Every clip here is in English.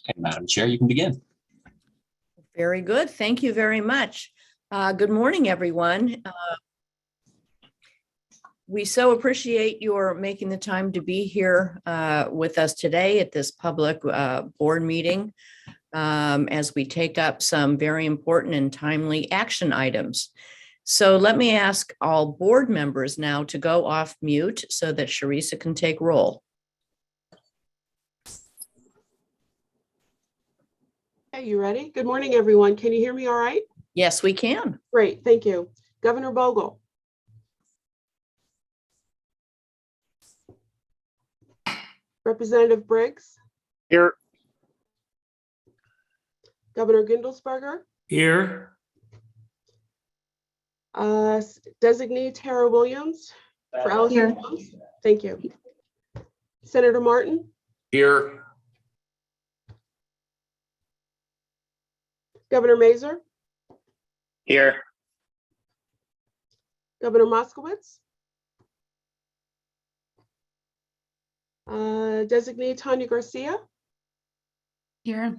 And Madam Chair, you can begin. Very good. Thank you very much. Good morning, everyone. We so appreciate your making the time to be here with us today at this public board meeting as we take up some very important and timely action items. So let me ask all board members now to go off mute so that Sharisa can take roll. Hey, you ready? Good morning, everyone. Can you hear me all right? Yes, we can. Great, thank you. Governor Bogle. Representative Briggs. Here. Governor Gindelsberger. Here. Designee Tara Williams for Allison. Thank you. Senator Martin. Here. Governor Mazur. Here. Governor Moskowitz. Designee Tanya Garcia. Here.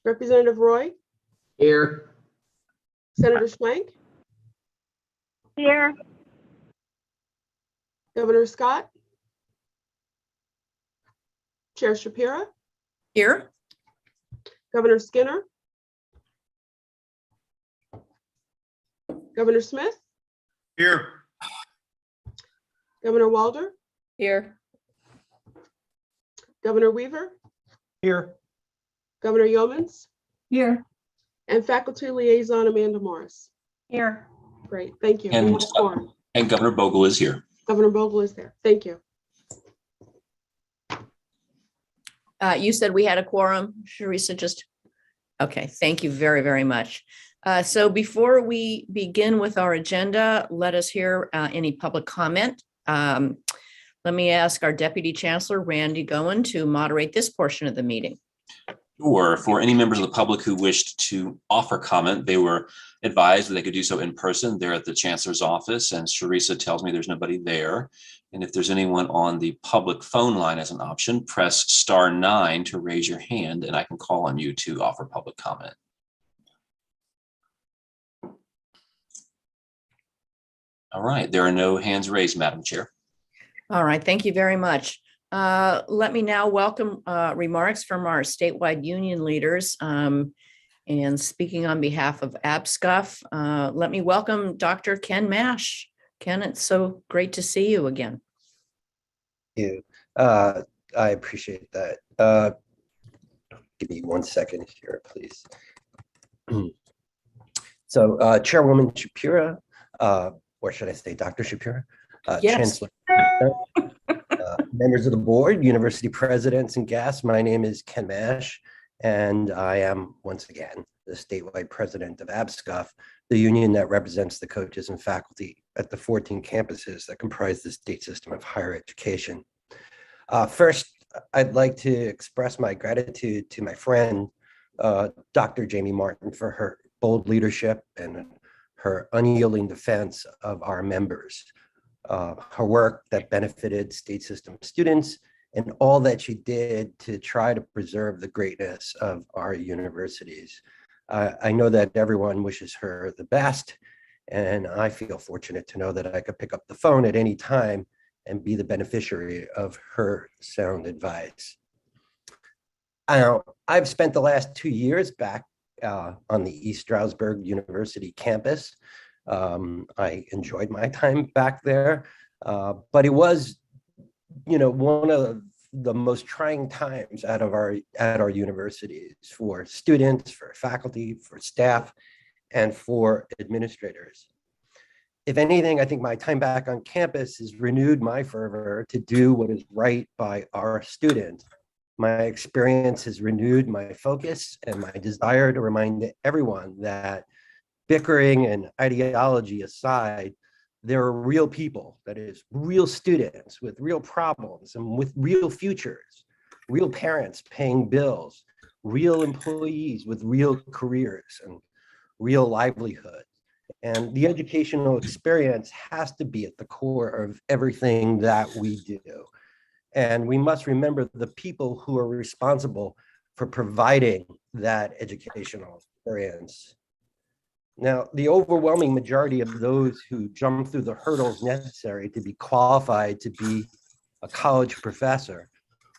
Representative Roy. Here. Senator Schwank. Here. Governor Scott. Chair Shapira. Here. Governor Skinner. Governor Smith. Here. Governor Walder. Here. Governor Weaver. Here. Governor Yeomans. Here. And Faculty Liaison Amanda Morris. Here. Great, thank you. And, We have a quorum. And Governor Bogle is here. Governor Bogle is there. Thank you. You said we had a quorum, Sharisa, just, okay, thank you very, very much. So before we begin with our agenda, let us hear any public comment. Let me ask our Deputy Chancellor, Randy Goen, to moderate this portion of the meeting. Or for any members of the public who wished to offer comment, they were advised that they could do so in person. They're at the Chancellor's office, and Sharisa tells me there's nobody there. And if there's anyone on the public phone line as an option, press *9 to raise your hand, and I can call on you to offer public comment. All right, there are no hands raised, Madam Chair. All right, thank you very much. Let me now welcome remarks from our statewide union leaders. And speaking on behalf of ABSCUF, let me welcome Dr. Ken Mash. Ken, it's so great to see you again. Thank you. I appreciate that. Give me 1 second here, please. So Chairwoman Shapira, or should I say Dr. Shapira? Yes. Chancellor, members of the board, university presidents and guests, my name is Ken Mash, and I am once again the statewide president of ABSCUF, the union that represents the coaches and faculty at the 14 campuses that comprise the state system of higher education. First, I'd like to express my gratitude to my friend, Dr. Jamie Martin, for her bold leadership and her unyielding defense of our members. Her work that benefited state system students and all that she did to try to preserve the greatness of our universities. I know that everyone wishes her the best, and I feel fortunate to know that I could pick up the phone at any time and be the beneficiary of her sound advice. I've spent the last 2 years back on the East Stroudsburg University campus. I enjoyed my time back there, but it was, one of the most trying times at our universities for students, for faculty, for staff, and for administrators. If anything, I think my time back on campus has renewed my fervor to do what is right by our students. My experience has renewed my focus and my desire to remind everyone that bickering and ideology aside, there are real people, that is, real students with real problems and with real futures, real parents paying bills, real employees with real careers and real livelihood. And the educational experience has to be at the core of everything that we do. And we must remember the people who are responsible for providing that educational experience. Now, the overwhelming majority of those who jump through the hurdles necessary to be qualified to be a college professor,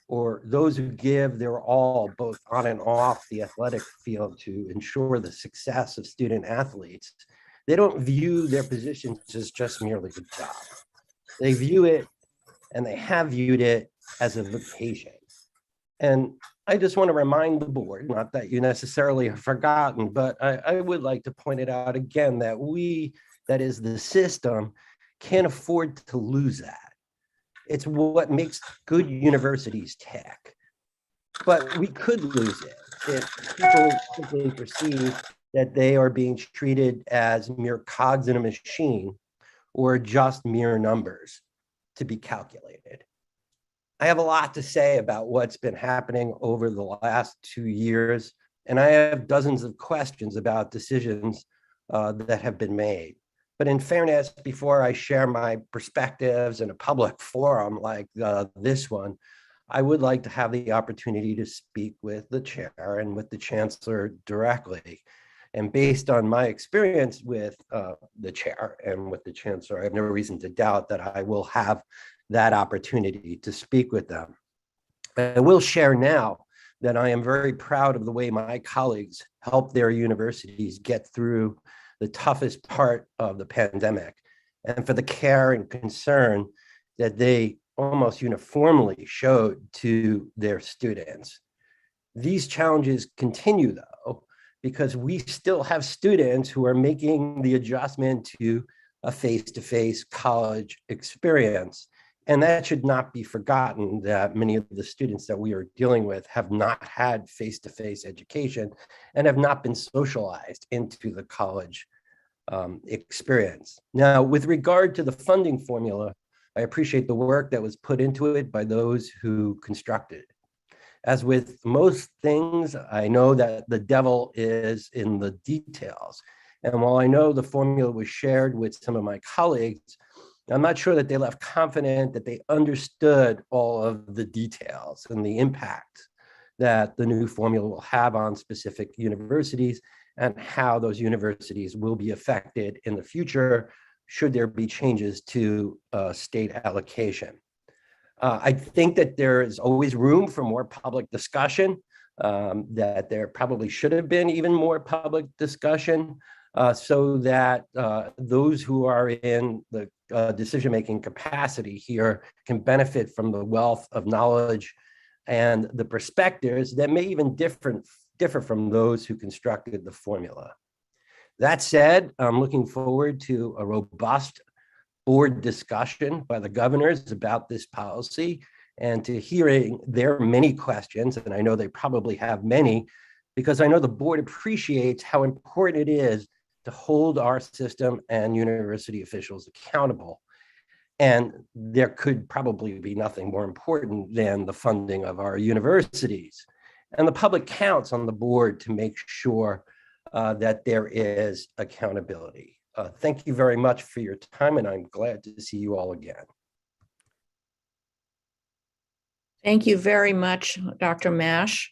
or those who give their all both on and off the athletic field to ensure the success of student athletes, they don't view their positions as just merely a job. They view it, and they have viewed it, as a vocation. And I just want to remind the board, not that you necessarily have forgotten, but I would like to point it out again that we, that is the system, can't afford to lose that. It's what makes good universities tick. But we could lose it if people simply perceive that they are being treated as mere cogs in a machine or just mere numbers to be calculated. I have a lot to say about what's been happening over the last 2 years, and I have dozens of questions about decisions that have been made. But in fairness, before I share my perspectives in a public forum like this one, I would like to have the opportunity to speak with the chair and with the chancellor directly. And based on my experience with the chair and with the chancellor, I have no reason to doubt that I will have that opportunity to speak with them. I will share now that I am very proud of the way my colleagues helped their universities get through the toughest part of the pandemic, and for the care and concern that they almost uniformly showed to their students. These challenges continue, though, because we still have students who are making the adjustment to a face-to-face college experience. And that should not be forgotten, that many of the students that we are dealing with have not had face-to-face education and have not been socialized into the college experience. Now, with regard to the funding formula, I appreciate the work that was put into it by those who constructed it. As with most things, I know that the devil is in the details. And while I know the formula was shared with some of my colleagues, I'm not sure that they left confident that they understood all of the details and the impact that the new formula will have on specific universities and how those universities will be affected in the future should there be changes to state allocation. I think that there is always room for more public discussion, that there probably should have been even more public discussion so that those who are in the decision-making capacity here can benefit from the wealth of knowledge and the perspectives that may even differ from those who constructed the formula. That said, I'm looking forward to a robust board discussion by the governors about this policy and to hearing their many questions, and I know they probably have many, because I know the board appreciates how important it is to hold our system and university officials accountable. And there could probably be nothing more important than the funding of our universities. And the public counts on the board to make sure that there is accountability. Thank you very much for your time, and I'm glad to see you all again. Thank you very much, Dr. Mash.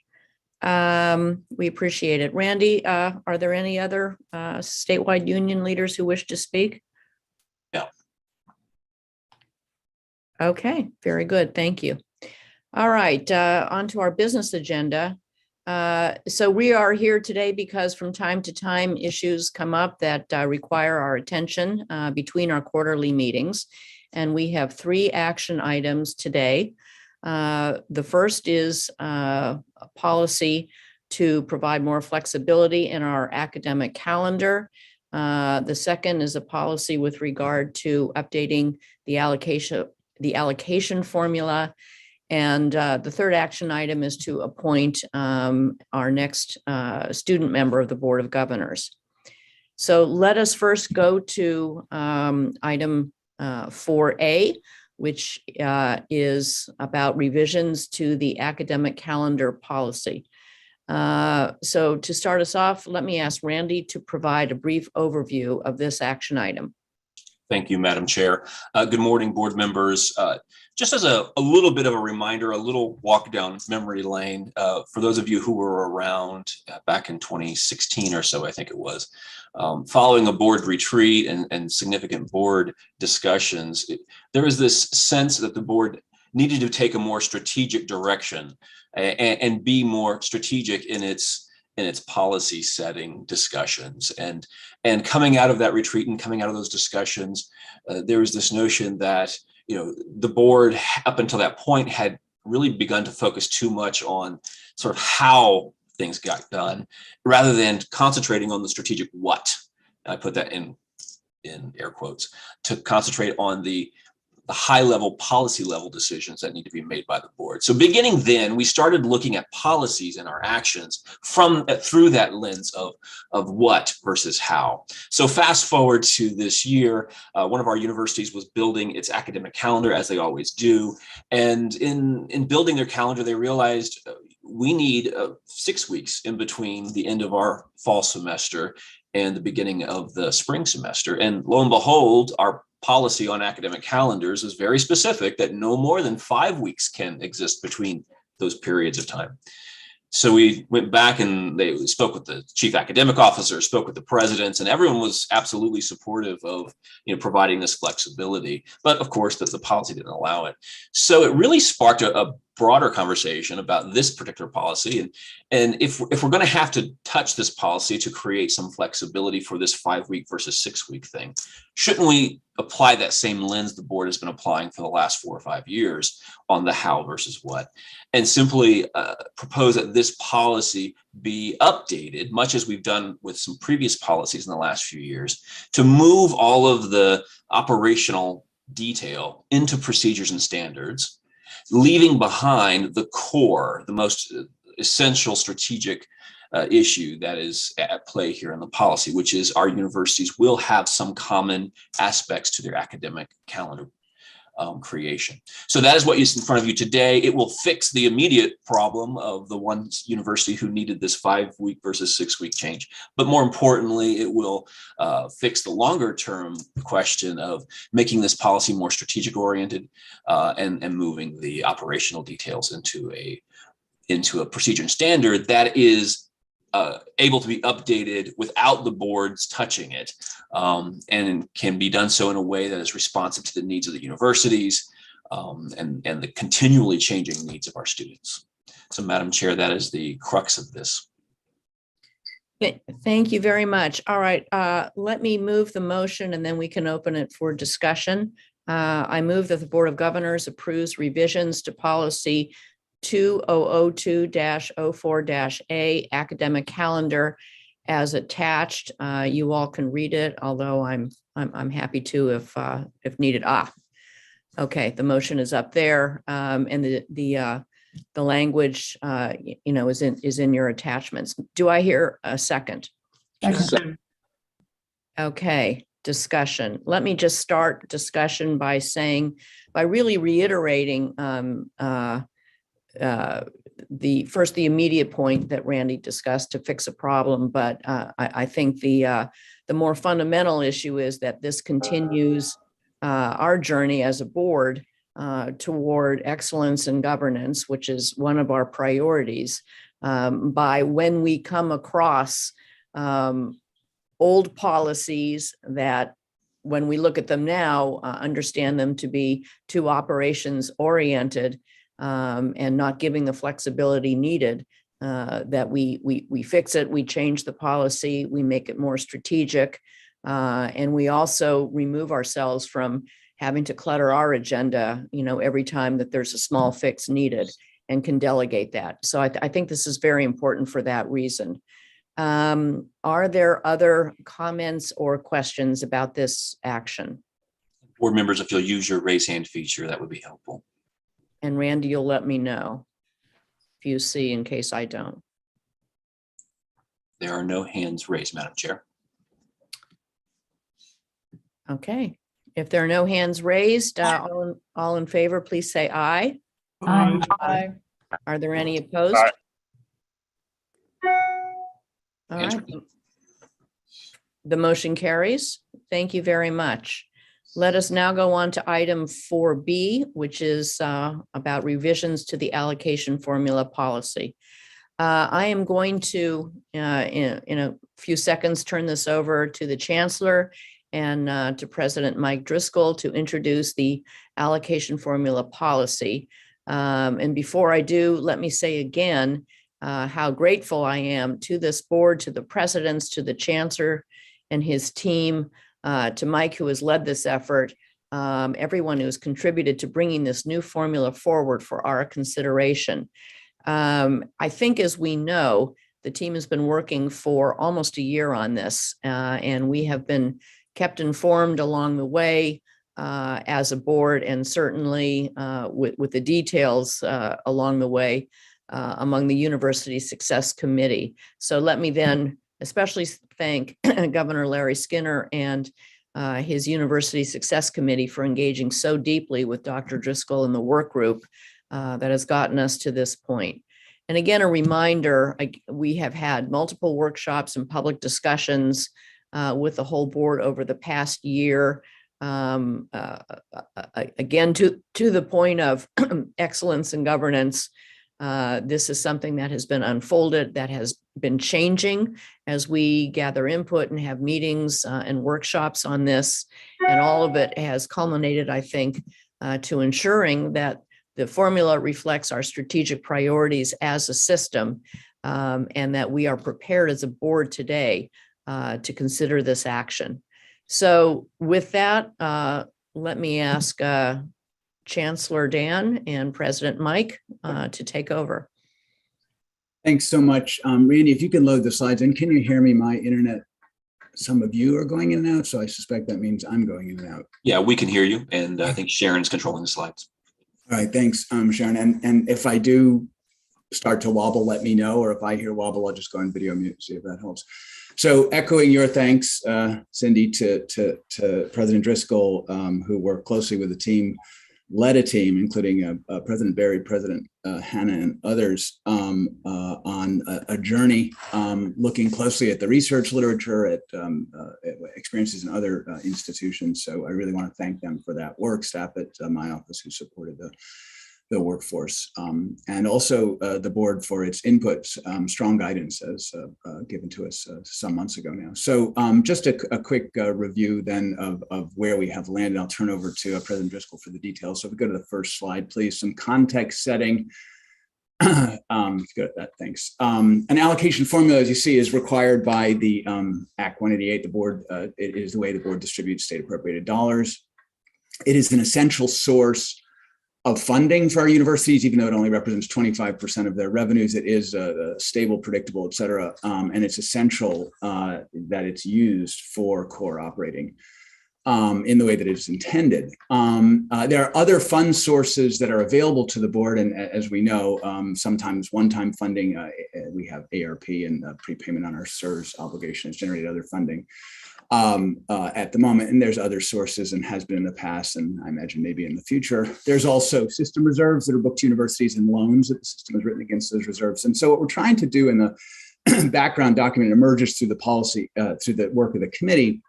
We appreciate it. Randy, are there any other statewide union leaders who wish to speak? No. Okay, very good. Thank you. All right, on to our business agenda. So we are here today because from time to time issues come up that require our attention between our quarterly meetings. And we have 3 action items today. The first is a policy to provide more flexibility in our academic calendar. The second is a policy with regard to updating the allocation formula. And the third action item is to appoint our next student member of the Board of Governors. So let us first go to item 4A, which is about revisions to the academic calendar policy. So to start us off, let me ask Randy to provide a brief overview of this action item. Thank you, Madam Chair. Good morning, board members. Just as a little bit of a reminder, a little walk down memory lane, for those of you who were around back in 2016 or so, I think it was, following a board retreat and significant board discussions, there was this sense that the board needed to take a more strategic direction and be more strategic in its policy setting discussions. And coming out of that retreat and coming out of those discussions, there was this notion that, you know, the board up until that point had really begun to focus too much on sort of how things got done rather than concentrating on the strategic what. I put that in air quotes, to concentrate on the high level policy level decisions that need to be made by the board. So beginning then, we started looking at policies and our actions through that lens of what versus how. So fast forward to this year, one of our universities was building its academic calendar, as they always do. And in building their calendar, they realized we need 6 weeks in between the end of our fall semester and the beginning of the spring semester. And lo and behold, our policy on academic calendars is very specific that no more than 5 weeks can exist between those periods of time. So we went back and they spoke with the chief academic officer, spoke with the presidents, and everyone was absolutely supportive of, you know, providing this flexibility. But of course, the policy didn't allow it. So it really sparked a broader conversation about this particular policy. And if we're going to have to touch this policy to create some flexibility for this 5 week versus 6 week thing, shouldn't we apply that same lens the board has been applying for the last 4 or 5 years on the how versus what, and simply propose that this policy be updated, much as we've done with some previous policies in the last few years, to move all of the operational detail into procedures and standards, leaving behind the core, the most essential strategic issue that is at play here in the policy, which is our universities will have some common aspects to their academic calendar creation. So that is what is in front of you today. It will fix the immediate problem of the one university who needed this 5 week versus 6 week change. But more importantly, it will fix the longer term question of making this policy more strategic oriented and moving the operational details into a procedure and standard that is able to be updated without the boards touching it, and can be done so in a way that is responsive to the needs of the universities and the continually changing needs of our students. So, Madam Chair, that is the crux of this. Thank you very much. All right, let me move the motion and then we can open it for discussion. I move that the Board of Governors approves revisions to policy 2002-04-A academic calendar as attached. You all can read it, although I'm happy to if needed. Okay, the motion is up there, and the language is in your attachments. Do I hear a second? Second. Okay, discussion. Let me just start discussion by really reiterating the immediate point that Randy discussed to fix a problem, but I think the more fundamental issue is that this continues our journey as a board toward excellence in governance, which is one of our priorities. By when we come across old policies that, when we look at them now, understand them to be too operations oriented, and not giving the flexibility needed, that we fix it, we change the policy, we make it more strategic, and we also remove ourselves from having to clutter our agenda, every time that there's a small fix needed, and can delegate that. So I think this is very important for that reason. Are there other comments or questions about this action? Board members, if you'll use your raise hand feature, that would be helpful. And Randy, you'll let me know if you see, in case I don't. There are no hands raised, Madam Chair. Okay, if there are no hands raised, all in favor, please say aye. Aye. Aye. Are there any opposed? Aye. All right. The motion carries. Thank you very much. Let us now go on to item 4B, which is about revisions to the allocation formula policy. I am going to, in a few seconds, turn this over to the Chancellor and to President Mike Driscoll to introduce the allocation formula policy. And before I do, let me say again how grateful I am to this board, to the presidents, to the Chancellor and his team, to Mike, who has led this effort, everyone who's contributed to bringing this new formula forward for our consideration. I think, as we know, the team has been working for almost a year on this, and we have been kept informed along the way as a board, and certainly with the details along the way among the University Success Committee. So let me then especially thank Governor Larry Skinner and his University Success Committee for engaging so deeply with Dr. Driscoll and the work group that has gotten us to this point. And again, a reminder, we have had multiple workshops and public discussions with the whole board over the past year. Again, to the point of excellence in governance, this is something that has been unfolded, that has been changing as we gather input and have meetings and workshops on this. And all of it has culminated, I think, to ensuring that the formula reflects our strategic priorities as a system, and that we are prepared as a board today to consider this action. So with that, let me ask Chancellor Dan and President Mike to take over. Thanks so much. Randy, if you can load the slides in, can you hear me? My internet, some of you are going in and out, so I suspect that means I'm going in and out. Yeah, we can hear you. And I think Sharon's controlling the slides. All right, thanks, Sharon. And if I do start to wobble, let me know, or if I hear wobble, I'll just go on video mute, see if that helps. So echoing your thanks, Cindy, to President Driscoll, who worked closely with the team, led a team, including President Barry, President Hannah, and others on a journey looking closely at the research literature, at experiences in other institutions. So I really want to thank them for that work, staff at my office who supported the workforce, and also the board for its inputs, strong guidance as given to us some months ago now. So just a quick review then of where we have landed. I'll turn over to President Driscoll for the details. So if we go to the first slide, please, some context setting. Good at that, thanks. An allocation formula, as you see, is required by the Act 188. The board, it is the way the board distributes state appropriated dollars. It is an essential source of funding for our universities, even though it only represents 25% of their revenues. It is stable, predictable, et cetera. And it's essential that it's used for core operating in the way that it's intended. There are other fund sources that are available to the board. And as we know, sometimes one-time funding, we have ARP and prepayment on our SERS obligations generate other funding at the moment. And there's other sources and has been in the past, and I imagine maybe in the future. There's also system reserves that are booked to universities and loans that the system has written against those reserves. And so what we're trying to do in the background document emerges through the policy, through the work of the committee,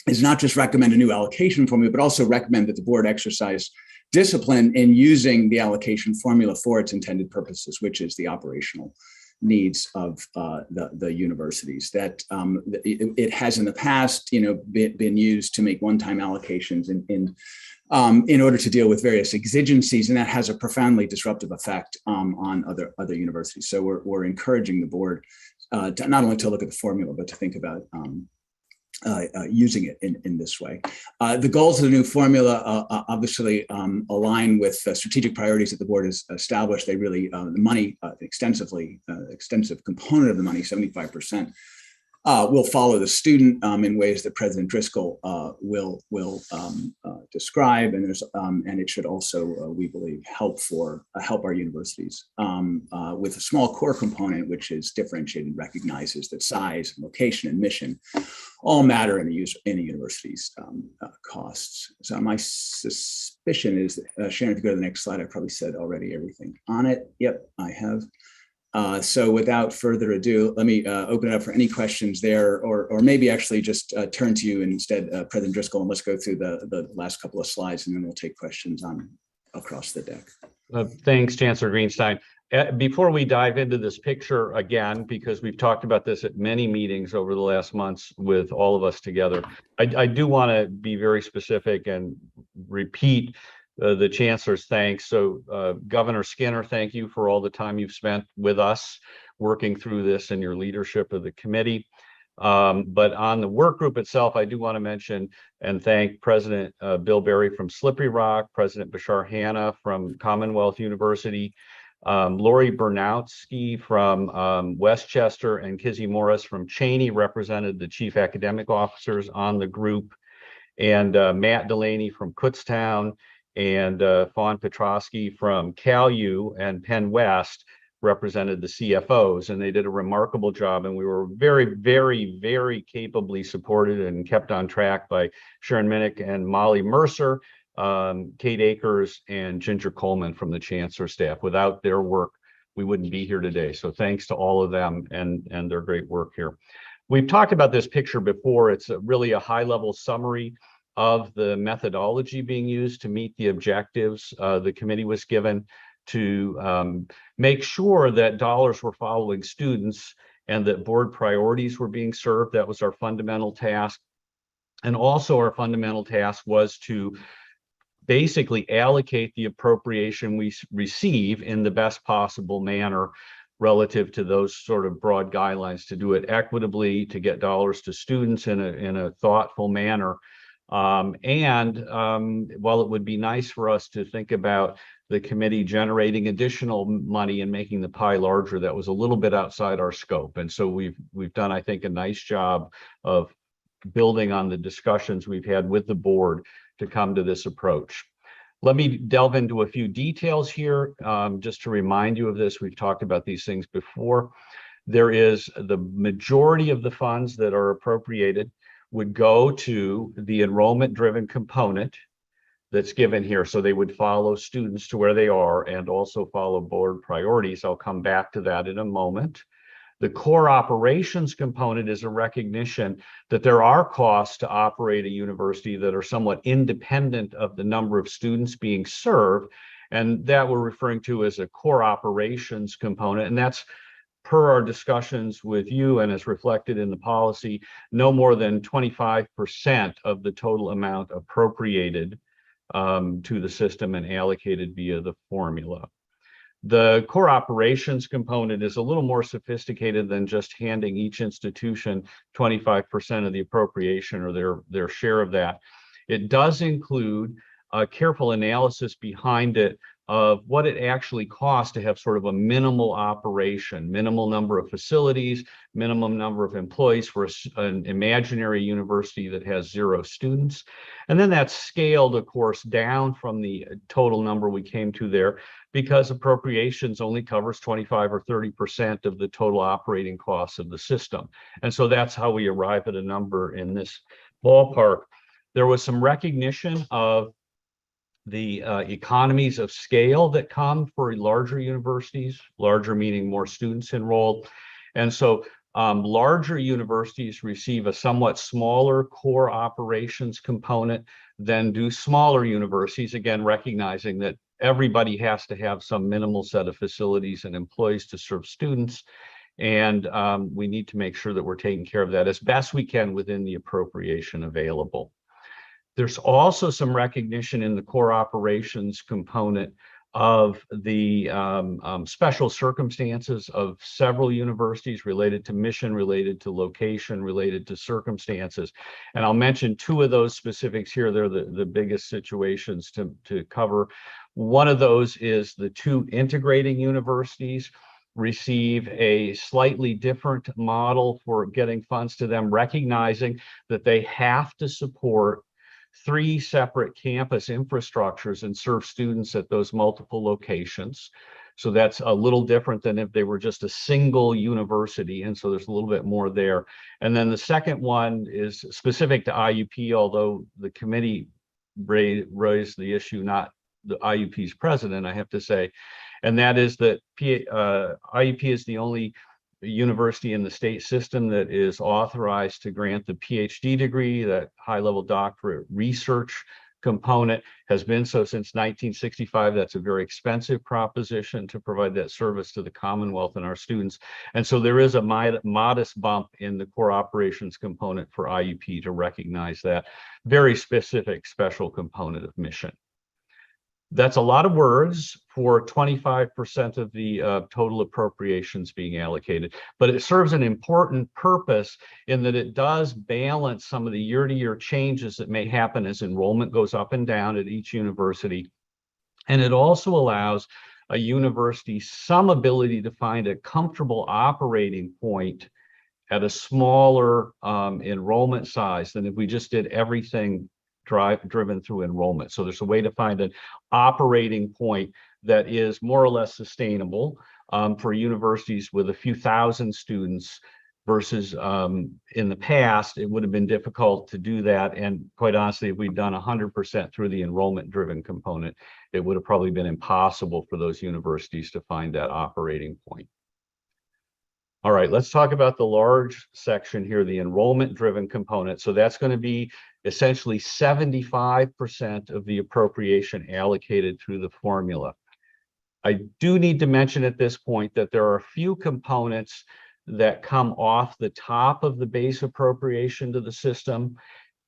is not just recommend a new allocation formula, but also recommend that the board exercise discipline in using the allocation formula for its intended purposes, which is the operational needs of the universities. That it has in the past, been used to make one-time allocations in order to deal with various exigencies, and that has a profoundly disruptive effect on other universities. So we're encouraging the board to not only to look at the formula, but to think about using it in this way. The goals of the new formula obviously align with strategic priorities that the board has established. They really, the money, extensive component of the money, 75%, will follow the student in ways that President Driscoll will describe, and it should also, we believe, help our universities with a small core component, which is differentiated and recognizes that size, location, and mission all matter in a university's costs. So my suspicion is, Sharon, if you go to the next slide, I probably said already everything on it. Yep, I have. So without further ado, let me open it up for any questions there, or maybe actually just turn to you instead, President Driscoll, and let's go through the last couple of slides, and then we'll take questions on across the deck. Thanks, Chancellor Greenstein. Before we dive into this picture again, because we've talked about this at many meetings over the last months with all of us together, I do want to be very specific and repeat the Chancellor's thanks. So Governor Skinner, thank you for all the time you've spent with us working through this and your leadership of the committee. But on the work group itself, I do want to mention and thank President Bill Berry from Slippery Rock, President Bashar Hanna from Commonwealth University, Lori Bernowski from Westchester, and Kizzy Morris from Cheney represented the chief academic officers on the group, and Matt Delaney from Kutztown, and Fawn Petrosky from CalU and Penn West represented the CFOs, and they did a remarkable job. And we were very, very, very capably supported and kept on track by Sharon Minnick and Molly Mercer, Kate Akers, and Ginger Coleman from the Chancellor staff. Without their work, we wouldn't be here today. So thanks to all of them and their great work here. We've talked about this picture before. It's really a high-level summary of the methodology being used to meet the objectives the committee was given to make sure that dollars were following students and that board priorities were being served. That was our fundamental task. And also our fundamental task was to basically allocate the appropriation we receive in the best possible manner relative to those sort of broad guidelines, to do it equitably, to get dollars to students in a thoughtful manner. While it would be nice for us to think about the committee generating additional money and making the pie larger, that was a little bit outside our scope. And so we've done, I think, a nice job of building on the discussions we've had with the board to come to this approach. Let me delve into a few details here, just to remind you of this. We've talked about these things before. There is the majority of the funds that are appropriated would go to the enrollment-driven component that's given here. So they would follow students to where they are and also follow board priorities. I'll come back to that in a moment. The core operations component is a recognition that there are costs to operate a university that are somewhat independent of the number of students being served. And that we're referring to as a core operations component. And that's per our discussions with you and as reflected in the policy, no more than 25% of the total amount appropriated to the system and allocated via the formula. The core operations component is a little more sophisticated than just handing each institution 25% of the appropriation or their share of that. It does include a careful analysis behind it of what it actually costs to have sort of a minimal operation, minimal number of facilities, minimum number of employees for an imaginary university that has 0 students. And then that's scaled, of course, down from the total number we came to there, because appropriations only covers 25 or 30% of the total operating costs of the system. And so that's how we arrive at a number in this ballpark. There was some recognition of the economies of scale that come for larger universities, larger meaning more students enrolled. And so larger universities receive a somewhat smaller core operations component than do smaller universities, again, recognizing that everybody has to have some minimal set of facilities and employees to serve students. And we need to make sure that we're taking care of that as best we can within the appropriation available. There's also some recognition in the core operations component of the special circumstances of several universities related to mission, related to location, related to circumstances. And I'll mention 2 of those specifics here. They're the biggest situations to cover. One of those is the 2 integrating universities receive a slightly different model for getting funds to them, recognizing that they have to support 3 separate campus infrastructures and serve students at those multiple locations. So that's a little different than if they were just a single university. And so there's a little bit more there. And then the second one is specific to IUP, although the committee raised the issue, not the IUP's president, I have to say. And that is that IUP is the only university in the state system that is authorized to grant the PhD degree, that high-level doctorate research component, has been so since 1965. That's a very expensive proposition to provide that service to the Commonwealth and our students. And so there is a modest bump in the core operations component for IUP to recognize that very specific special component of mission. That's a lot of words for 25% of the total appropriations being allocated, but it serves an important purpose in that it does balance some of the year-to-year changes that may happen as enrollment goes up and down at each university. And it also allows a university some ability to find a comfortable operating point at a smaller enrollment size than if we just did everything driven through enrollment. So there's a way to find an operating point that is more or less sustainable for universities with a few thousand students versus in the past, it would have been difficult to do that. And quite honestly, if we'd done 100% through the enrollment driven component, it would have probably been impossible for those universities to find that operating point. All right, let's talk about the large section here, the enrollment driven component. So that's going to be essentially 75% of the appropriation allocated through the formula. I do need to mention at this point that there are a few components that come off the top of the base appropriation to the system.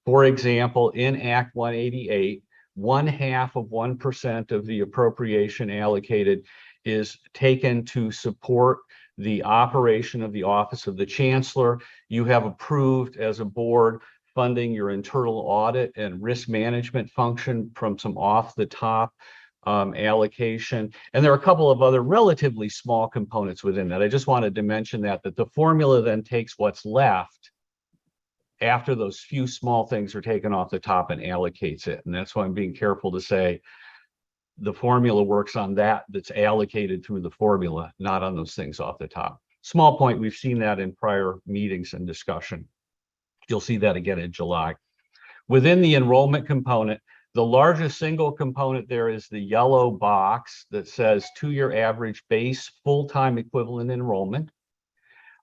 For example, in Act 188, 0.5% of the appropriation allocated is taken to support the operation of the Office of the Chancellor. You have approved as a board funding your internal audit and risk management function from some off the top allocation. And there are a couple of other relatively small components within that. I just wanted to mention that the formula then takes what's left after those few small things are taken off the top and allocates it. And that's why I'm being careful to say the formula works on that's allocated through the formula, not on those things off the top. Small point, we've seen that in prior meetings and discussion. You'll see that again in July. Within the enrollment component, the largest single component there is the yellow box that says 2-year average base full-time equivalent enrollment.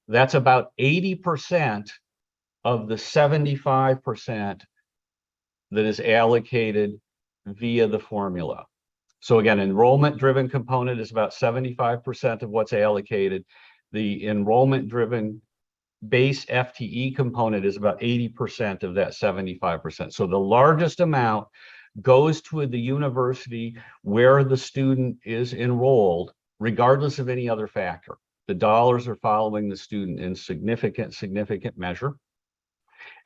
That's about 80% of the 75% that is allocated via the formula. So again, enrollment-driven component is about 75% of what's allocated. The enrollment-driven base FTE component is about 80% of that 75%. So the largest amount goes to the university where the student is enrolled, regardless of any other factor. The dollars are following the student in significant measure.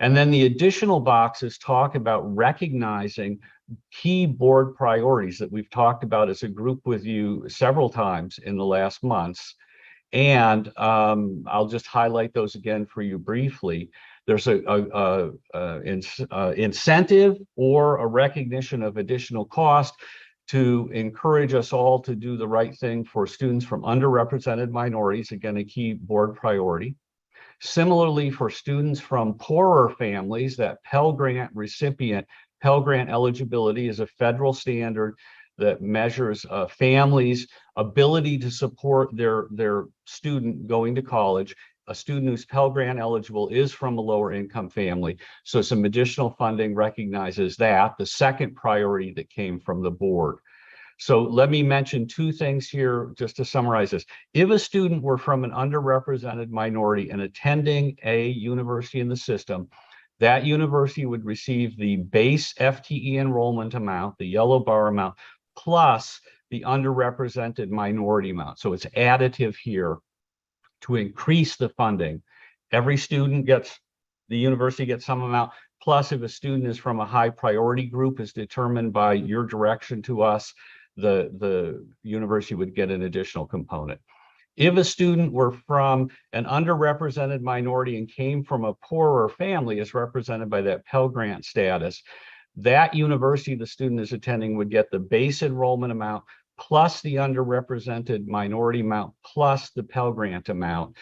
And then the additional boxes talk about recognizing key board priorities that we've talked about as a group with you several times in the last months. And I'll just highlight those again for you briefly. There's a incentive or a recognition of additional cost to encourage us all to do the right thing for students from underrepresented minorities, again, a key board priority. Similarly, for students from poorer families, that Pell Grant recipient, Pell Grant eligibility is a federal standard that measures families' ability to support their student going to college. A student who's Pell Grant eligible is from a lower income family. So some additional funding recognizes that, the second priority that came from the board. So let me mention two things here just to summarize this. If a student were from an underrepresented minority and attending a university in the system, that university would receive the base FTE enrollment amount, the yellow bar amount, plus the underrepresented minority amount. So it's additive here to increase the funding. Every student gets, the university gets some amount, plus if a student is from a high priority group as determined by your direction to us, the university would get an additional component. If a student were from an underrepresented minority and came from a poorer family as represented by that Pell Grant status, that university the student is attending would get the base enrollment amount plus the underrepresented minority amount plus the Pell Grant amount,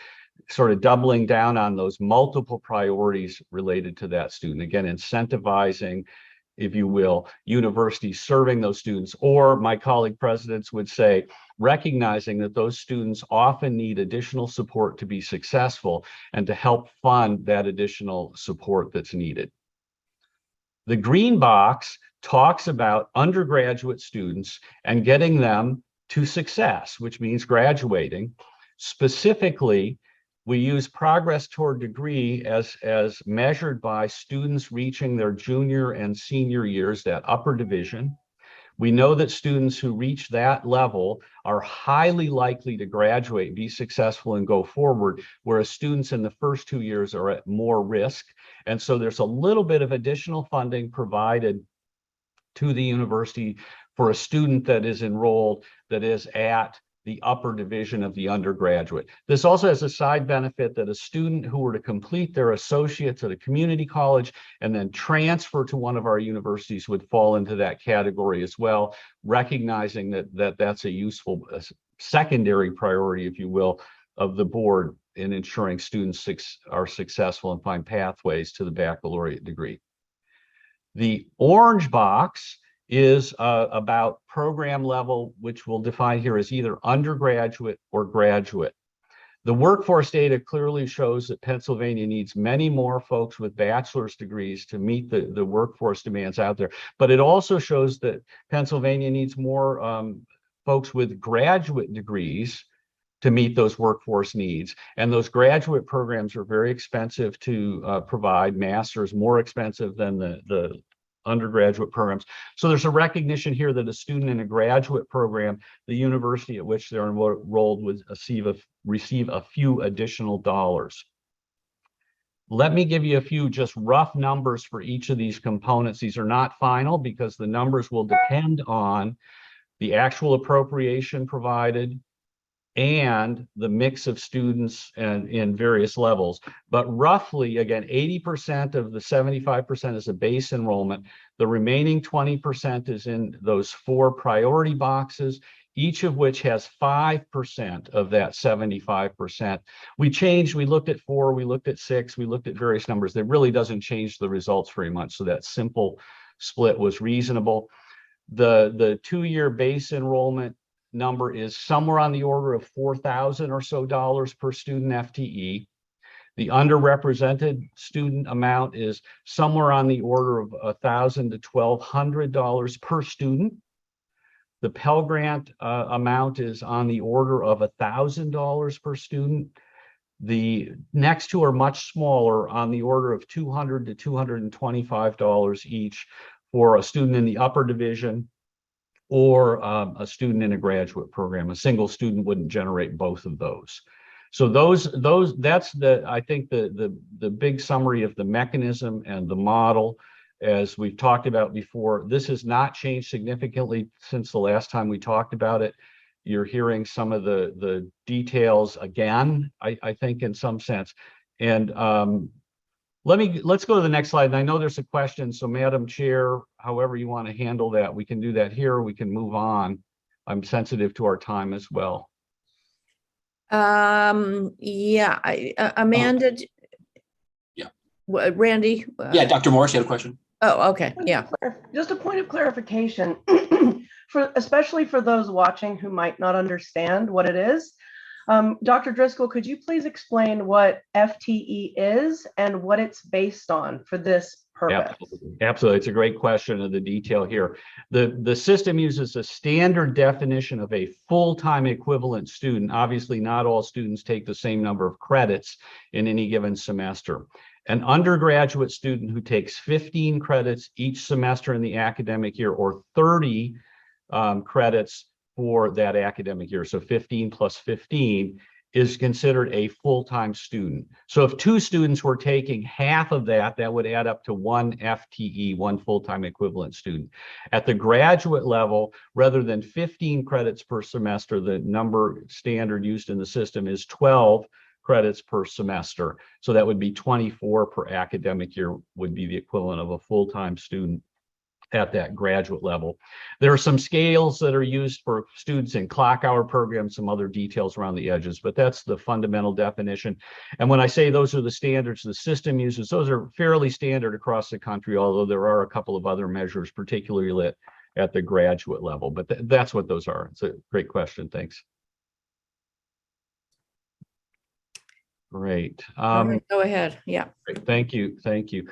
sort of doubling down on those multiple priorities related to that student. Again, incentivizing if you will, universities serving those students, or my colleague presidents would say, recognizing that those students often need additional support to be successful and to help fund that additional support that's needed. The green box talks about undergraduate students and getting them to success, which means graduating. Specifically, we use progress toward degree as measured by students reaching their junior and senior years, that upper division. We know that students who reach that level are highly likely to graduate, be successful, and go forward, whereas students in the first 2 years are at more risk. And so there's a little bit of additional funding provided to the university for a student that is enrolled that is at the upper division of the undergraduate. This also has a side benefit that a student who were to complete their associates at a community college and then transfer to one of our universities would fall into that category as well, recognizing that that's a useful secondary priority, if you will, of the board in ensuring students are successful and find pathways to the baccalaureate degree. The orange box is about program level, which we'll define here as either undergraduate or graduate. The workforce data clearly shows that Pennsylvania needs many more folks with bachelor's degrees to meet the workforce demands out there. But it also shows that Pennsylvania needs more folks with graduate degrees to meet those workforce needs. And those graduate programs are very expensive to provide. Master's more expensive than the undergraduate programs. So there's a recognition here that a student in a graduate program, the university at which they're enrolled would receive a few additional dollars. Let me give you a few just rough numbers for each of these components. These are not final because the numbers will depend on the actual appropriation provided and the mix of students and in various levels. But roughly, again, 80% of the 75% is a base enrollment. The remaining 20% is in those 4 priority boxes, each of which has 5% of that 75%. We looked at 4, we looked at 6, we looked at various numbers. That really doesn't change the results very much. So that simple split was reasonable. The 2-year base enrollment number is somewhere on the order of $4,000 or so per student FTE. The underrepresented student amount is somewhere on the order of $1,000 to $1,200 per student. The Pell Grant amount is on the order of $1,000 per student. The next two are much smaller, on the order of $200 to $225 each for a student in the upper division or a student in a graduate program. A single student wouldn't generate both of those. So that's I think the big summary of the mechanism and the model. As we've talked about before, this has not changed significantly since the last time we talked about it. You're hearing some of the details again, I think, in some sense. And let's go to the next slide. And I know there's a question, so Madam Chair, however you want to handle that, we can do that here, we can move on. I'm sensitive to our time as well. Yeah, Amanda. Yeah. Randy? Yeah, Dr. Morris, you had a question? Oh, okay, yeah. Just a point of clarification, especially for those watching who might not understand what it is. Dr. Driscoll, could you please explain what FTE is and what it's based on for this purpose? Absolutely. It's a great question of the detail here. The system uses a standard definition of a full-time equivalent student. Obviously, not all students take the same number of credits in any given semester. An undergraduate student who takes 15 credits each semester in the academic year, or 30 credits for that academic year, so 15 plus 15, is considered a full-time student. So if 2 students were taking half of that, that would add up to 1 FTE, 1 full-time equivalent student. At the graduate level, rather than 15 credits per semester, the number standard used in the system is 12 credits per semester. So that would be 24 per academic year, would be the equivalent of a full-time student. at that graduate level. There are some scales that are used for students in clock hour programs, some other details around the edges, but that's the fundamental definition. And when I say those are the standards the system uses, those are fairly standard across the country, although there are a couple of other measures, particularly at the graduate level, but that's what those are. It's a great question. Thanks. Great. All right, go ahead. Yeah. Great. Thank you. Thank you.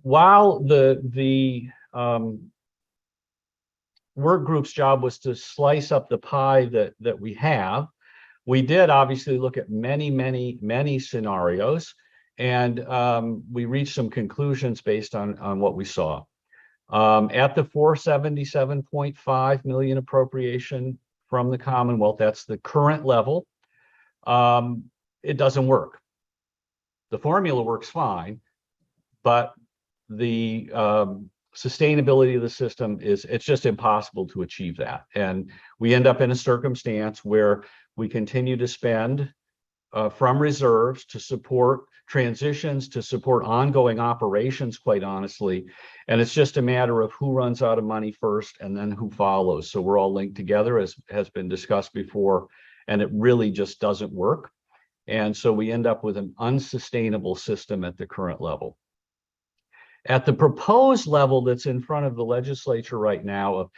While the work group's job was to slice up the pie that we have, we did obviously look at many scenarios, and we reached some conclusions based on what we saw. At the 477.5 million appropriation from the Commonwealth, that's the current level, it doesn't work. The formula works fine, but the sustainability of the system it's just impossible to achieve that. And we end up in a circumstance where we continue to spend from reserves to support transitions, to support ongoing operations, quite honestly. And it's just a matter of who runs out of money first and then who follows. So we're all linked together, as has been discussed before, and it really just doesn't work. And so we end up with an unsustainable system at the current level. At the proposed level that's in front of the legislature right now of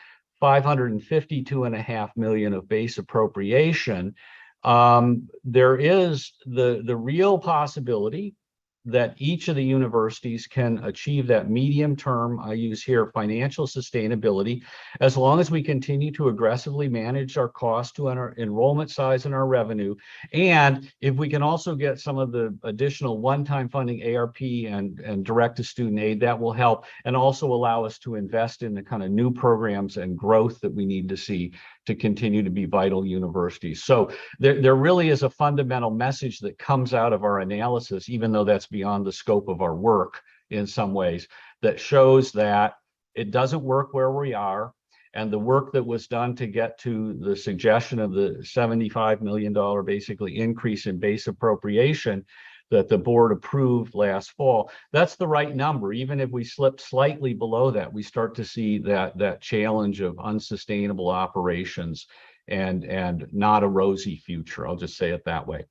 552.5 million of base appropriation, there is the real possibility that each of the universities can achieve that medium term, I use here, financial sustainability, as long as we continue to aggressively manage our cost to our enrollment size and our revenue. And if we can also get some of the additional one-time funding, ARP and direct to student aid, that will help and also allow us to invest in the kind of new programs and growth that we need to see to continue to be vital universities. So there really is a fundamental message that comes out of our analysis, even though that's beyond the scope of our work in some ways, that shows that it doesn't work where we are. And the work that was done to get to the suggestion of the $75 million basically increase in base appropriation that the board approved last fall, that's the right number. Even if we slip slightly below that, we start to see that challenge of unsustainable operations and not a rosy future. I'll just say it that way.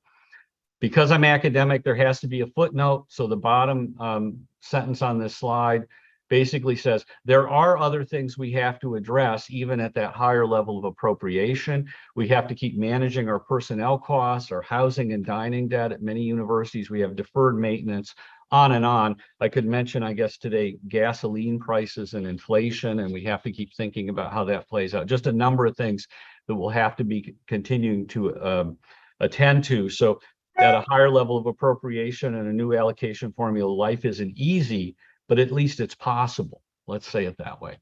Because I'm academic, there has to be a footnote. So the bottom sentence on this slide basically says there are other things we have to address even at that higher level of appropriation. We have to keep managing our personnel costs, our housing and dining debt at many universities. We have deferred maintenance, on and on. I could mention, I guess, today, gasoline prices and inflation, and we have to keep thinking about how that plays out. Just a number of things that we'll have to be continuing to attend to. So at a higher level of appropriation and a new allocation formula, life isn't easy, but at least it's possible. Let's say it that way.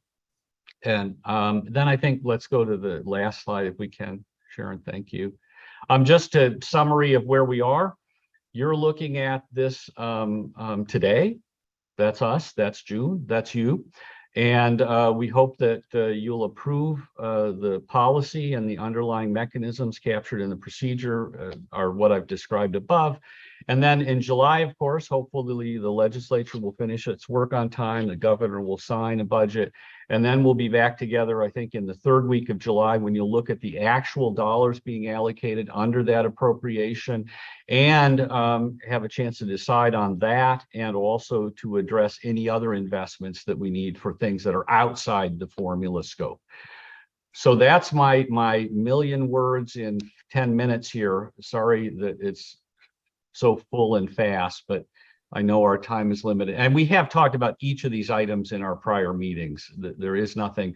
And then I think let's go to the last slide if we can. Sharon, thank you. Just a summary of where we are. You're looking at this today. That's us, that's June, that's you. And we hope that you'll approve the policy and the underlying mechanisms captured in the procedure are what I've described above. And then in July, of course, hopefully the legislature will finish its work on time. The governor will sign a budget. And then we'll be back together, I think, in the third week of July when you'll look at the actual dollars being allocated under that appropriation and have a chance to decide on that and also to address any other investments that we need for things that are outside the formula scope. So that's my million words in 10 minutes here. Sorry that it's so full and fast, but I know our time is limited. And we have talked about each of these items in our prior meetings. There is nothing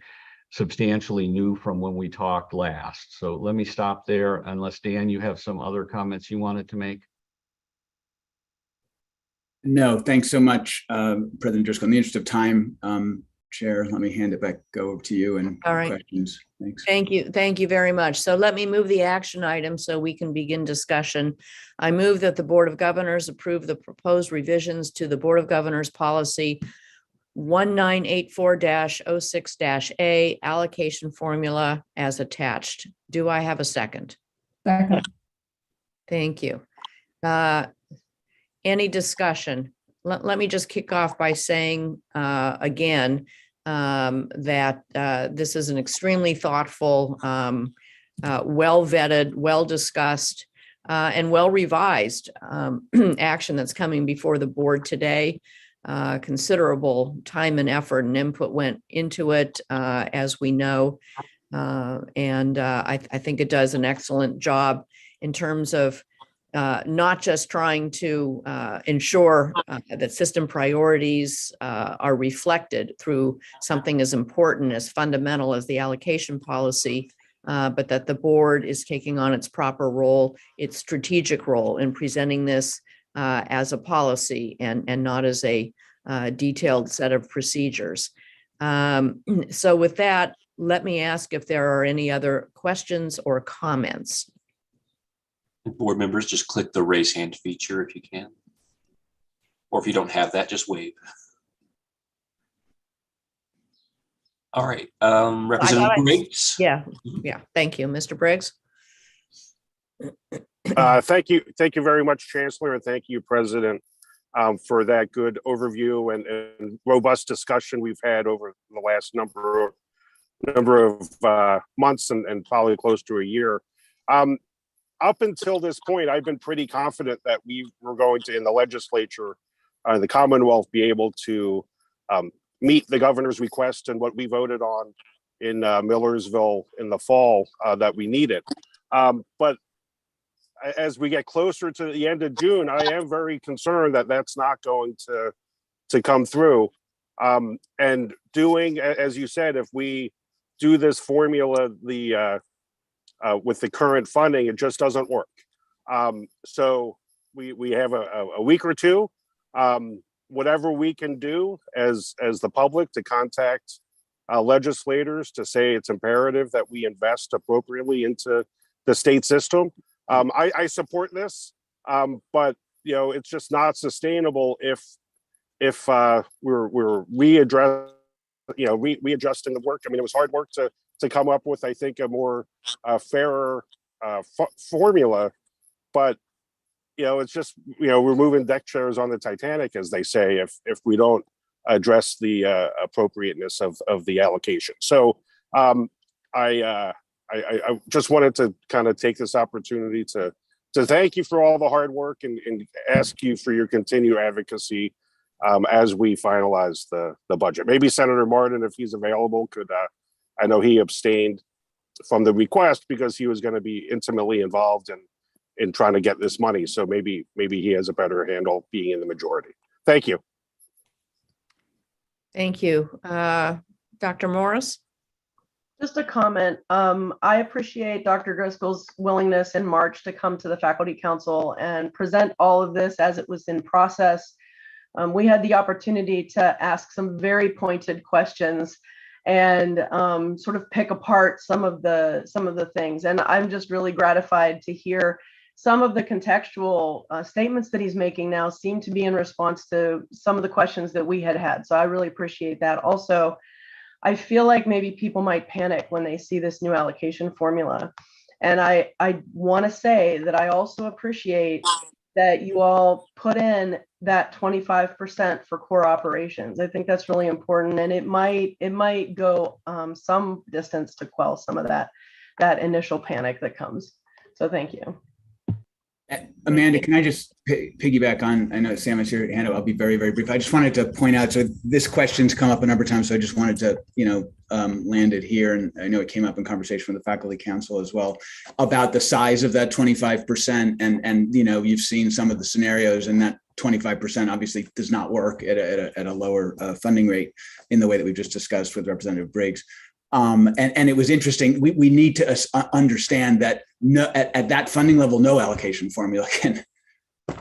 substantially new from when we talked last. So let me stop there unless, Dan, you have some other comments you wanted to make. No, thanks so much, President Driscoll. In the interest of time, Chair, let me hand it back over to you and All right. questions. Thanks. Thank you very much. So let me move the action item so we can begin discussion. I move that the Board of Governors approve the proposed revisions to the Board of Governors policy 1984-06-A allocation formula as attached. Do I have a second? Second. Thank you. Any discussion? let me just kick off by saying again that this is an extremely thoughtful, well vetted, well discussed, and well revised action that's coming before the board today. Considerable time and effort and input went into it, as we know. And I think it does an excellent job in terms of not just trying to ensure that system priorities are reflected through something as important, as fundamental as the allocation policy, but that the board is taking on its proper role, its strategic role in presenting this as a policy and not as a detailed set of procedures. So with that, let me ask if there are any other questions or comments. Board members, just click the raise hand feature if you can. Or if you don't have that, just wave. All right, Representative Briggs. Yeah, thank you, Mr. Briggs. Thank you very much, Chancellor, and thank you, President, for that good overview and robust discussion we've had over the last number of months and probably close to a year. Up until this point, I've been pretty confident that we were going to, in the legislature, the Commonwealth, be able to meet the governor's request and what we voted on in Millersville in the fall that we needed. But as we get closer to the end of June, I am very concerned that that's not going to come through. And doing, as you said, if we do this formula, with the current funding, it just doesn't work. So we have a week or two, whatever we can do as the public to contact legislators to say it's imperative that we invest appropriately into the state system. I support this, but it's just not sustainable if we're readjusting the work. I mean, it was hard work to come up with, I think, a more fairer formula, but it's just we're moving deck chairs on the Titanic, as they say, if we don't address the appropriateness of the allocation. So I just wanted to kind of take this opportunity to thank you for all the hard work and ask you for your continued advocacy as we finalize the budget. Maybe Senator Martin, if he's available, could I know he abstained from the request because he was going to be intimately involved in trying to get this money. So maybe he has a better handle being in the majority. Thank you. Thank you. Dr. Morris? Just a comment. I appreciate Dr. Driscoll's willingness in March to come to the Faculty Council and present all of this as it was in process. We had the opportunity to ask some very pointed questions and sort of pick apart some of the things. And I'm just really gratified to hear some of the contextual statements that he's making now seem to be in response to some of the questions that we had. So I really appreciate that. Also, I feel like maybe people might panic when they see this new allocation formula. And I want to say that I also appreciate that you all put in that 25% for core operations. I think that's really important, and it might go some distance to quell some of that initial panic that comes. So thank you. Amanda, can I just piggyback on, I know Sam is here, and I'll be very, very brief. I just wanted to point out, so this question's come up a number of times, so I just wanted to, land it here. And I know it came up in conversation with the Faculty Council as well about the size of that 25%. And you've seen some of the scenarios, and that 25% obviously does not work at a lower funding rate in the way that we've just discussed with Representative Briggs. And it was interesting. We need to understand that at that funding level, no allocation formula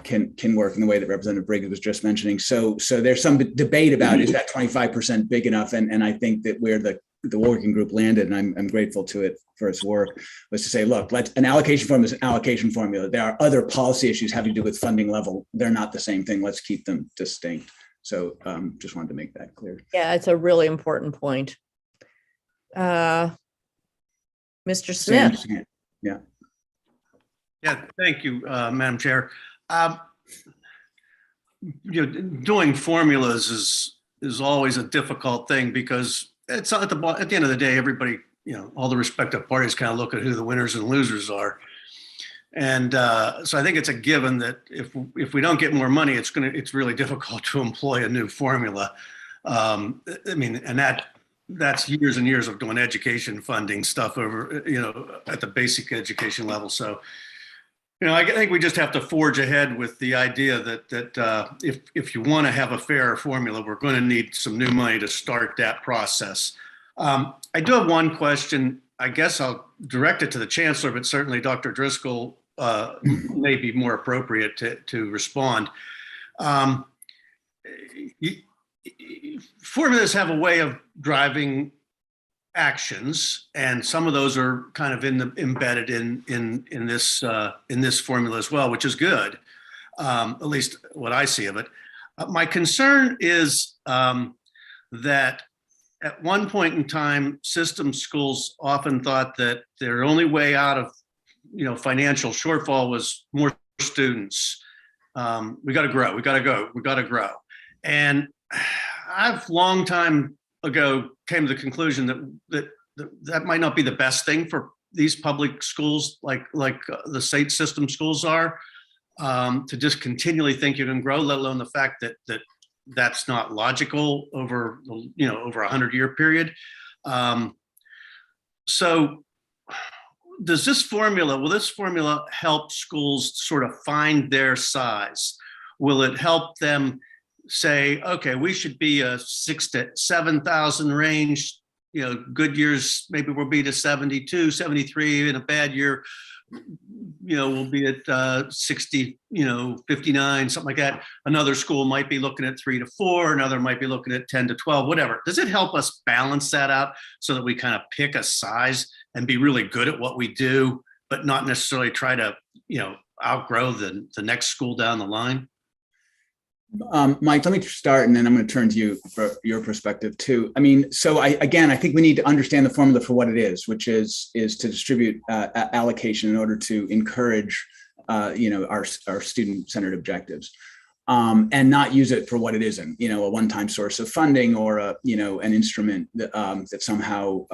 can work in the way that Representative Briggs was just mentioning. So there's some debate about, is that 25% big enough? And I think that where the working group landed, and I'm grateful to it for its work, was to say, look, an allocation formula is an allocation formula. There are other policy issues having to do with funding level. They're not the same thing. Let's keep them distinct. So just wanted to make that clear. Yeah, it's a really important point. Mr. Smith. Yeah. Yeah, thank you, Madam Chair. doing formulas is always a difficult thing because it's at the end of the day, everybody, all the respective parties kind of look at who the winners and losers are. And so I think it's a given that if we don't get more money, it's really difficult to employ a new formula. And that's years and years of doing education funding stuff over, at the basic education level. So, I think we just have to forge ahead with the idea that if you want to have a fair formula, we're going to need some new money to start that process. I do have one question. I guess I'll direct it to the chancellor, but certainly Dr. Driscoll may be more appropriate to respond. Formulas have a way of driving actions, and some of those are kind of embedded in this formula as well, which is good, at least what I see of it. My concern is that at one point in time, system schools often thought that their only way out of financial shortfall was more students. We got to grow. We got to grow. And I've long time ago came to the conclusion that might not be the best thing for these public schools like the state system schools are, to just continually think you can grow, let alone the fact that's not logical over over 100-year period. So will this formula help schools sort of find their size? Will it help them say, okay, we should be a 6,000 to 7,000 range, good years, maybe we'll be to 72, 73, in a bad year, we'll be at 60, 59, something like that. Another school might be looking at 3 to 4, another might be looking at 10 to 12, whatever. Does it help us balance that out so that we kind of pick a size and be really good at what we do, but not necessarily try to, outgrow the next school down the line? Mike, let me start, and then I'm going to turn to you for your perspective too. I think we need to understand the formula for what it is, which is to distribute allocation in order to encourage, our student-centered objectives, and not use it for what it isn't, a one-time source of funding or an instrument that somehow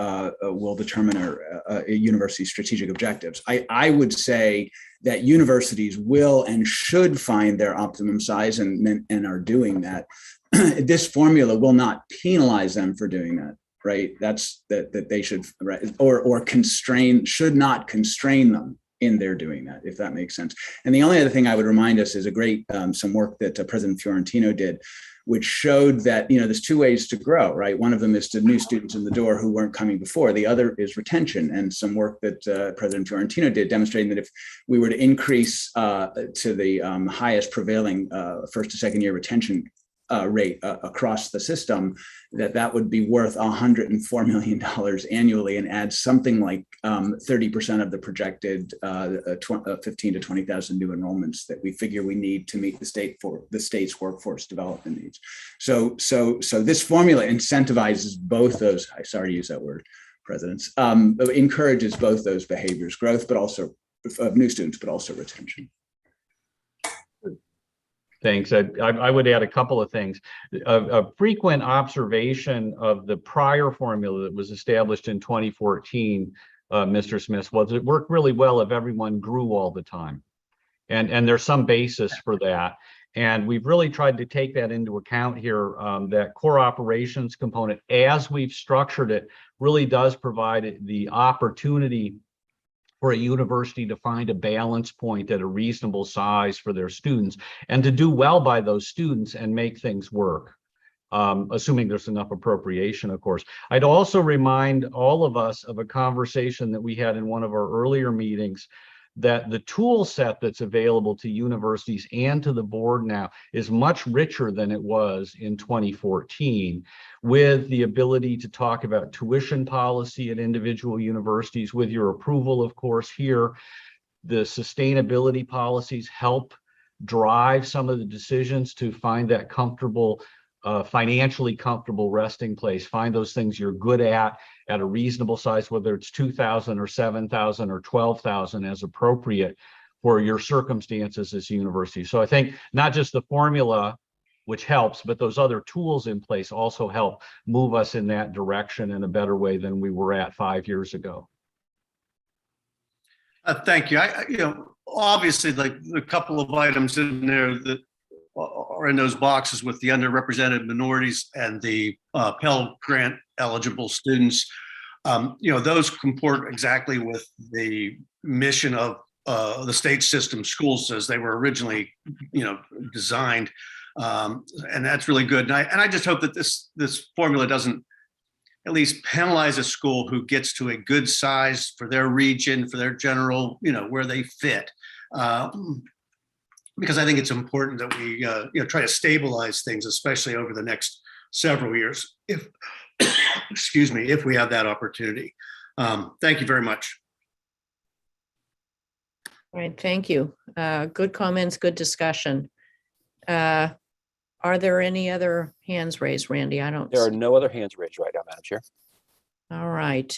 will determine a university's strategic objectives. I would say that universities will and should find their optimum size and are doing that. This formula will not penalize them for doing that, right? That's that they should, right, or should not constrain them in their doing that, if that makes sense. And the only other thing I would remind us is a great some work that President Fiorentino did, which showed that there's two ways to grow, right? One of them is to new students in the door who weren't coming before. The other is retention, and some work that President Fiorentino did demonstrating that if we were to increase to the highest prevailing first to second year retention rate across the system, that would be worth $104 million annually and add something like 30% of the projected 15 to 20,000 new enrollments that we figure we need to meet the state's workforce development needs. So this formula incentivizes both those. I'm sorry to use that word, presidents. Encourages both those behaviors, growth, but also of new students, but also retention. Thanks. I would add a couple of things. A frequent observation of the prior formula that was established in 2014, Mr. Smith, was it worked really well if everyone grew all the time. And there's some basis for that. And we've really tried to take that into account here. That core operations component, as we've structured it, really does provide the opportunity for a university to find a balance point at a reasonable size for their students and to do well by those students and make things work, assuming there's enough appropriation, of course. I'd also remind all of us of a conversation that we had in one of our earlier meetings, that the tool set that's available to universities and to the board now is much richer than it was in 2014, with the ability to talk about tuition policy at individual universities, with your approval, of course, here. The sustainability policies help drive some of the decisions to find that comfortable, financially comfortable resting place. Find those things you're good at a reasonable size, whether it's 2,000 or 7,000 or 12,000 as appropriate. for your circumstances as a university. So I think not just the formula, which helps, but those other tools in place also help move us in that direction in a better way than we were at 5 years ago. Thank you. Obviously, like a couple of items in there that are in those boxes with the underrepresented minorities and the Pell Grant eligible students, those comport exactly with the mission of the state system schools as they were originally, designed, and that's really good. And I just hope that this formula doesn't at least penalize a school who gets to a good size for their region, for their general, where they fit. Because I think it's important that we, try to stabilize things, especially over the next several years, if, excuse me, if we have that opportunity. Thank you very much. All right, thank you. Good comments, good discussion. Are there any other hands raised, Randy? I don't. There are no other hands raised right now, Madam Chair. All right,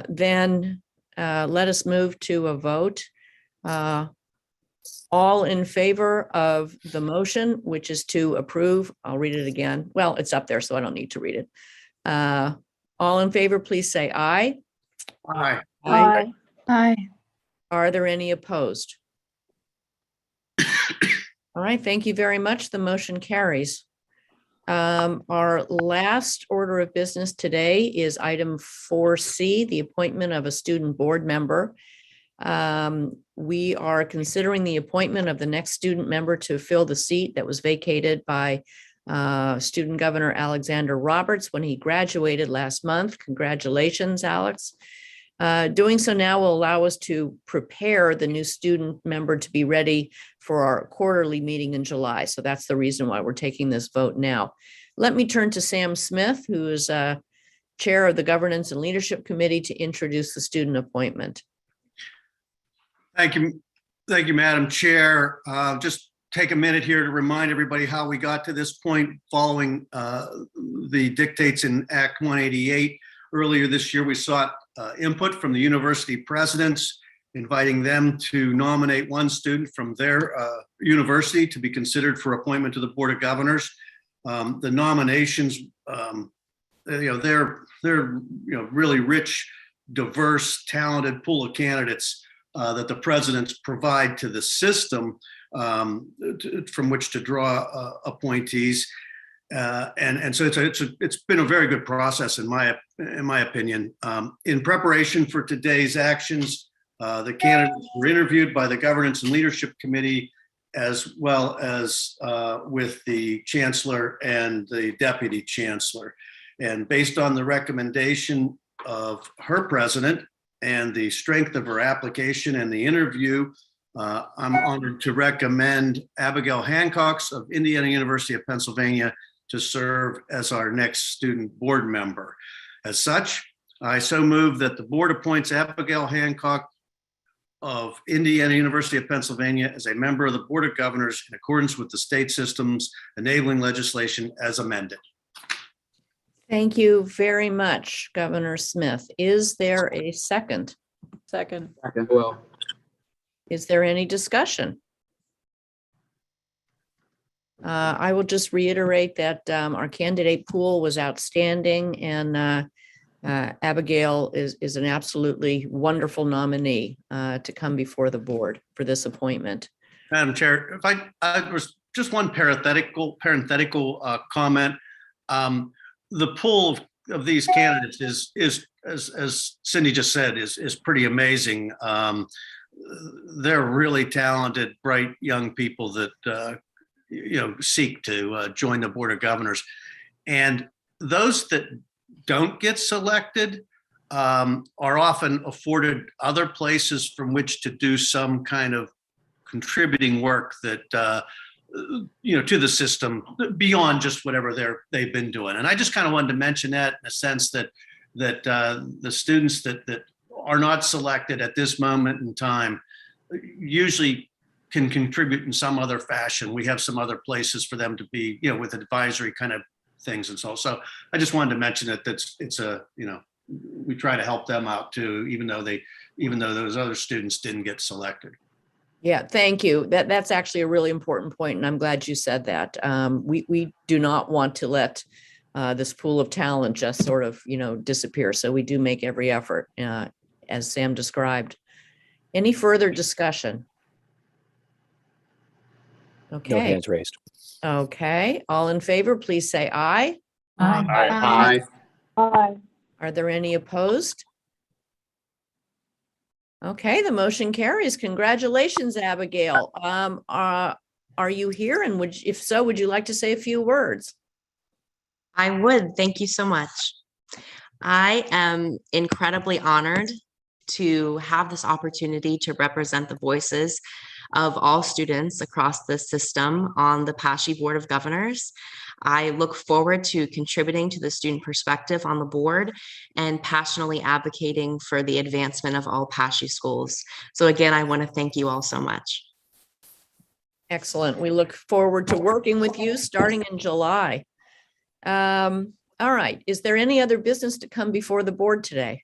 then let us move to a vote. All in favor of the motion, which is to approve, I'll read it again. Well, it's up there, so I don't need to read it. All in favor, please say aye. Aye. Aye. Aye. Are there any opposed? All right, thank you very much. The motion carries. Our last order of business today is item 4C, the appointment of a student board member. We are considering the appointment of the next student member to fill the seat that was vacated by student governor Alexander Roberts when he graduated last month. Congratulations, Alex. Doing so now will allow us to prepare the new student member to be ready for our quarterly meeting in July. So that's the reason why we're taking this vote now. Let me turn to Sam Smith, who is chair of the Governance and Leadership Committee, to introduce the student appointment. Thank you. Thank you, Madam Chair. Just take a minute here to remind everybody how we got to this point following the dictates in Act 188. Earlier this year, we sought input from the university presidents, inviting them to nominate one student from their university to be considered for appointment to the Board of Governors. The nominations, they're really rich, diverse, talented pool of candidates that the presidents provide to the system from which to draw appointees. And so it's been a very good process in my opinion. In preparation for today's actions, the candidates were interviewed by the Governance and Leadership Committee, as well as with the Chancellor and the Deputy Chancellor. And based on the recommendation of her president and the strength of her application and the interview, I'm honored to recommend Abigail Hancox of Indiana University of Pennsylvania to serve as our next student board member. As such, I so move that the board appoints Abigail Hancock of Indiana University of Pennsylvania as a member of the Board of Governors in accordance with the state system's enabling legislation as amended. Thank you very much, Governor Smith. Is there a second? Second. Second. Well. Is there any discussion? I will just reiterate that our candidate pool was outstanding, and Abigail is an absolutely wonderful nominee to come before the board for this appointment. Madam Chair, if I was just one parenthetical comment. The pool of these candidates is as Cindy just said, is pretty amazing. They're really talented, bright young people that seek to join the Board of Governors, and those that don't get selected are often afforded other places from which to do some kind of contributing work that to the system beyond just whatever they've been doing. And I just kind of wanted to mention that in a sense that the students that are not selected at this moment in time usually can contribute in some other fashion. We have some other places for them to be, with advisory kind of things and so. So I just wanted to mention that we try to help them out too, even though those other students didn't get selected. Yeah, thank you. That's actually a really important point, and I'm glad you said that. We do not want to let this pool of talent just sort of, disappear. So we do make every effort, as Sam described. Any further discussion? No Okay. hands raised. Okay. All in favor, please say aye. Aye. Aye. Are there any opposed? Okay, the motion carries. Congratulations, Abigail. Are you here? And if so, would you like to say a few words? I would. Thank you so much. I am incredibly honored to have this opportunity to represent the voices of all students across the system on the PASSHE Board of Governors. I look forward to contributing to the student perspective on the board and passionately advocating for the advancement of all PASSHE schools. So again, I want to thank you all so much. Excellent. We look forward to working with you starting in July. All right. Is there any other business to come before the board today?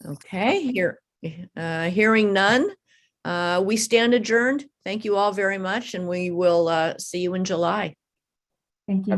Okay, hearing none. We stand adjourned. Thank you all very much, and we will see you in July. Thank you.